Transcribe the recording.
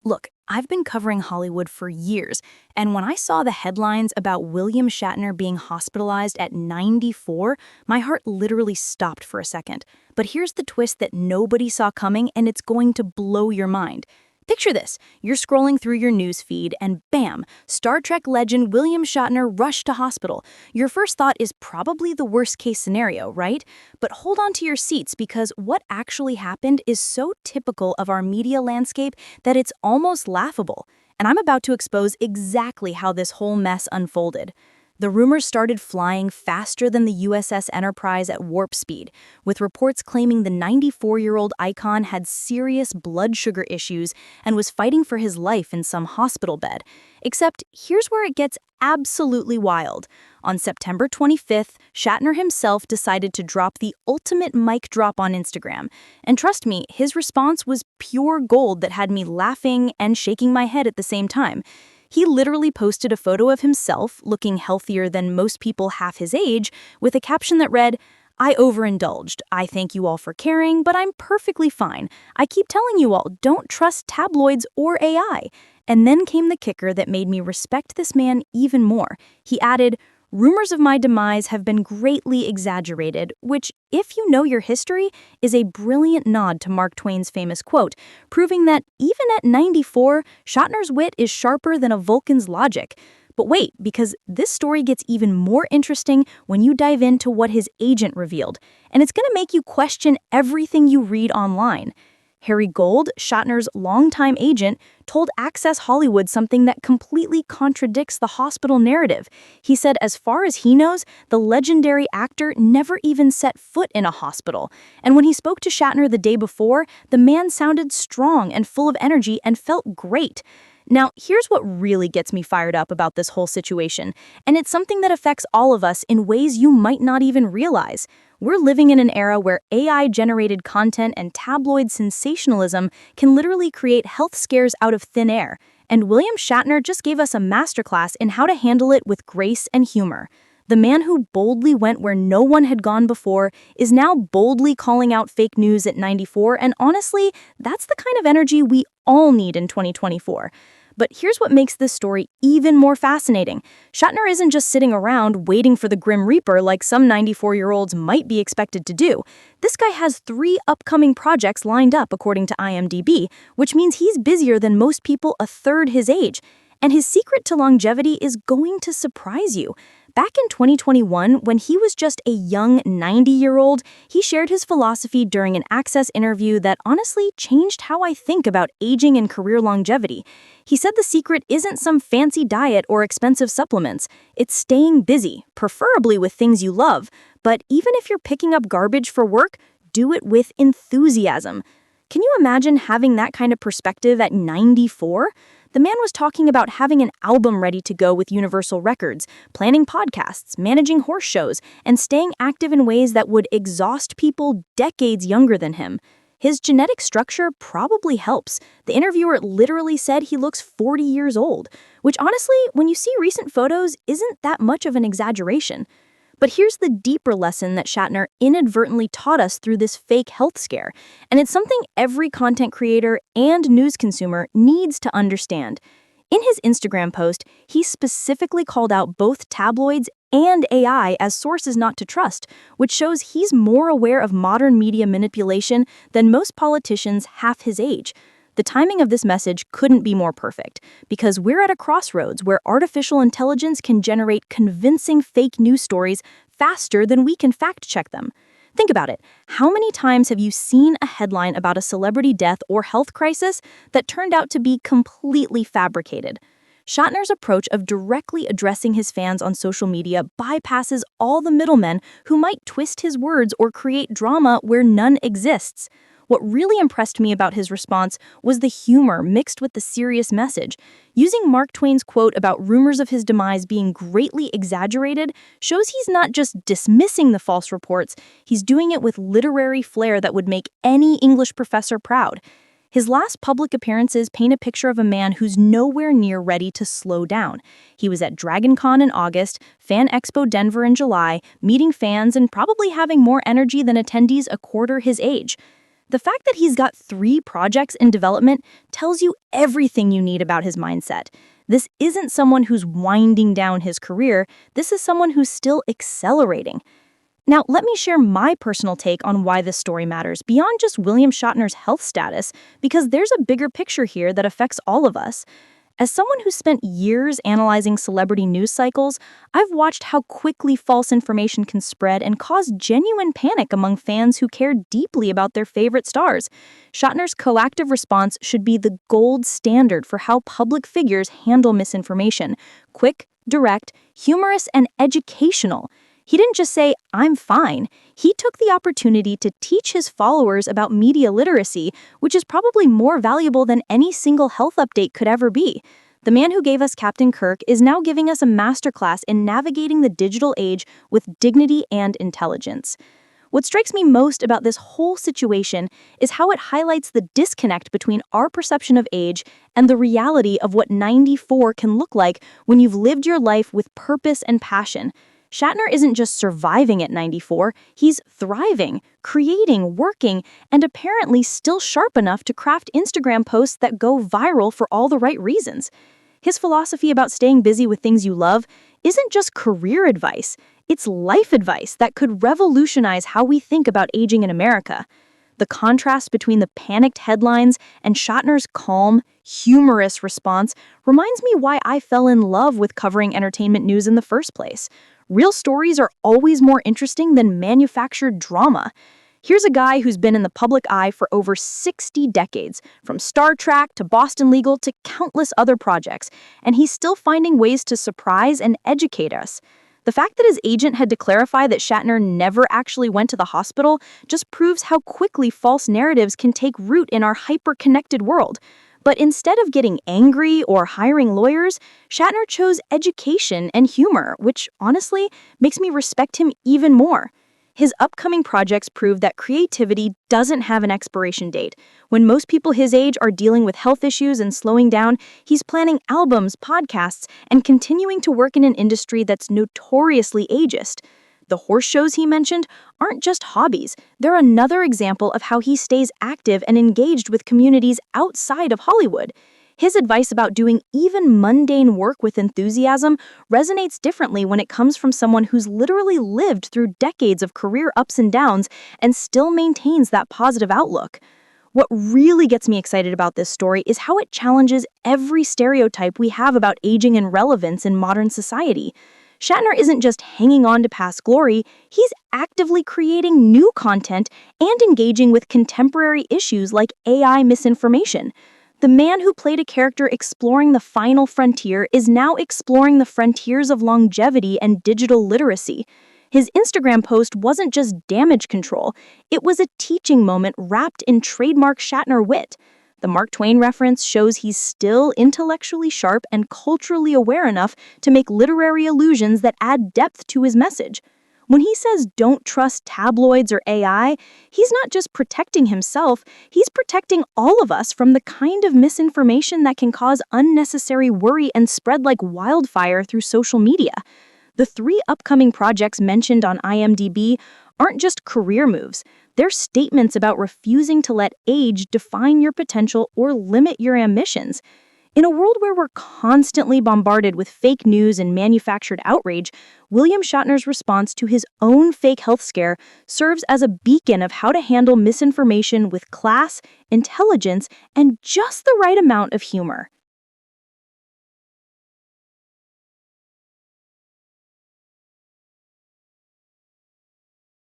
Look, I've been covering Hollywood for years, and when I saw the headlines about William Shatner being hospitalized at 94, my heart literally stopped for a second. But here's the twist that nobody saw coming, and it's going to blow your mind. Picture this. You're scrolling through your news feed, and bam, Star Trek legend William Shatner rushed to hospital. Your first thought is probably the worst-case scenario, right? But hold on to your seats because what actually happened is so typical of our media landscape that it's almost laughable. And I'm about to expose exactly how this whole mess unfolded. The rumors started flying faster than the USS Enterprise at warp speed, with reports claiming the 94-year-old icon had serious blood sugar issues and was fighting for his life in some hospital bed. Except here's where it gets absolutely wild. On September 25th, Shatner himself decided to drop the ultimate mic drop on Instagram. And trust me, his response was pure gold that had me laughing and shaking my head at the same time. He literally posted a photo of himself, looking healthier than most people half his age, with a caption that read, "I overindulged. I thank you all for caring, but I'm perfectly fine. I keep telling you all, don't trust tabloids or AI." And then came the kicker that made me respect this man even more. He added, "Rumors of my demise have been greatly exaggerated," which, if you know your history, is a brilliant nod to Mark Twain's famous quote, proving that even at 94, Shatner's wit is sharper than a Vulcan's logic. But wait, because this story gets even more interesting when you dive into what his agent revealed, and it's going to make you question everything you read online. Harry Gold, Shatner's longtime agent, told Access Hollywood something that completely contradicts the hospital narrative. He said as far as he knows, the legendary actor never even set foot in a hospital. And when he spoke to Shatner the day before, the man sounded strong and full of energy and felt great. Now, here's what really gets me fired up about this whole situation, and it's something that affects all of us in ways you might not even realize. We're living in an era where AI-generated content and tabloid sensationalism can literally create health scares out of thin air, and William Shatner just gave us a masterclass in how to handle it with grace and humor. The man who boldly went where no one had gone before is now boldly calling out fake news at 94, and honestly, that's the kind of energy we all need in 2024. But here's what makes this story even more fascinating. Shatner isn't just sitting around waiting for the Grim Reaper like some 94-year-olds might be expected to do. This guy has 3 upcoming projects lined up according to IMDb, which means he's busier than most people a third his age. And his secret to longevity is going to surprise you. Back in 2021, when he was just a young 90-year-old, he shared his philosophy during an Access interview that honestly changed how I think about aging and career longevity. He said the secret isn't some fancy diet or expensive supplements. It's staying busy, preferably with things you love. But even if you're picking up garbage for work, do it with enthusiasm. Can you imagine having that kind of perspective at 94? The man was talking about having an album ready to go with Universal Records, planning podcasts, managing horse shows, and staying active in ways that would exhaust people decades younger than him. His genetic structure probably helps. The interviewer literally said he looks 40 years old, which honestly, when you see recent photos, isn't that much of an exaggeration. But here's the deeper lesson that Shatner inadvertently taught us through this fake health scare, and it's something every content creator and news consumer needs to understand. In his Instagram post, he specifically called out both tabloids and AI as sources not to trust, which shows he's more aware of modern media manipulation than most politicians half his age. The timing of this message couldn't be more perfect, because we're at a crossroads where artificial intelligence can generate convincing fake news stories faster than we can fact-check them. Think about it. How many times have you seen a headline about a celebrity death or health crisis that turned out to be completely fabricated? Shatner's approach of directly addressing his fans on social media bypasses all the middlemen who might twist his words or create drama where none exists. What really impressed me about his response was the humor mixed with the serious message. Using Mark Twain's quote about rumors of his demise being greatly exaggerated shows he's not just dismissing the false reports, he's doing it with literary flair that would make any English professor proud. His last public appearances paint a picture of a man who's nowhere near ready to slow down. He was at DragonCon in August, Fan Expo Denver in July, meeting fans and probably having more energy than attendees a quarter his age. The fact that he's got 3 projects in development tells you everything you need about his mindset. This isn't someone who's winding down his career, this is someone who's still accelerating. Now, let me share my personal take on why this story matters beyond just William Shatner's health status, because there's a bigger picture here that affects all of us. As someone who spent years analyzing celebrity news cycles, I've watched how quickly false information can spread and cause genuine panic among fans who care deeply about their favorite stars. Shatner's coactive response should be the gold standard for how public figures handle misinformation: quick, direct, humorous, and educational. He didn't just say, "I'm fine." He took the opportunity to teach his followers about media literacy, which is probably more valuable than any single health update could ever be. The man who gave us Captain Kirk is now giving us a masterclass in navigating the digital age with dignity and intelligence. What strikes me most about this whole situation is how it highlights the disconnect between our perception of age and the reality of what 94 can look like when you've lived your life with purpose and passion. Shatner isn't just surviving at 94, he's thriving, creating, working, and apparently still sharp enough to craft Instagram posts that go viral for all the right reasons. His philosophy about staying busy with things you love isn't just career advice, it's life advice that could revolutionize how we think about aging in America. The contrast between the panicked headlines and Shatner's calm, humorous response reminds me why I fell in love with covering entertainment news in the first place. Real stories are always more interesting than manufactured drama. Here's a guy who's been in the public eye for over 60 decades, from Star Trek to Boston Legal to countless other projects, and he's still finding ways to surprise and educate us. The fact that his agent had to clarify that Shatner never actually went to the hospital just proves how quickly false narratives can take root in our hyper-connected world. But instead of getting angry or hiring lawyers, Shatner chose education and humor, which honestly makes me respect him even more. His upcoming projects prove that creativity doesn't have an expiration date. When most people his age are dealing with health issues and slowing down, he's planning albums, podcasts, and continuing to work in an industry that's notoriously ageist. The horse shows he mentioned aren't just hobbies. They're another example of how he stays active and engaged with communities outside of Hollywood. His advice about doing even mundane work with enthusiasm resonates differently when it comes from someone who's literally lived through decades of career ups and downs and still maintains that positive outlook. What really gets me excited about this story is how it challenges every stereotype we have about aging and relevance in modern society. Shatner isn't just hanging on to past glory, he's actively creating new content and engaging with contemporary issues like AI misinformation. The man who played a character exploring the final frontier is now exploring the frontiers of longevity and digital literacy. His Instagram post wasn't just damage control, it was a teaching moment wrapped in trademark Shatner wit. The Mark Twain reference shows he's still intellectually sharp and culturally aware enough to make literary allusions that add depth to his message. When he says don't trust tabloids or AI, he's not just protecting himself, he's protecting all of us from the kind of misinformation that can cause unnecessary worry and spread like wildfire through social media. The 3 upcoming projects mentioned on IMDb aren't just career moves. They're statements about refusing to let age define your potential or limit your ambitions. In a world where we're constantly bombarded with fake news and manufactured outrage, William Shatner's response to his own fake health scare serves as a beacon of how to handle misinformation with class, intelligence, and just the right amount of humor.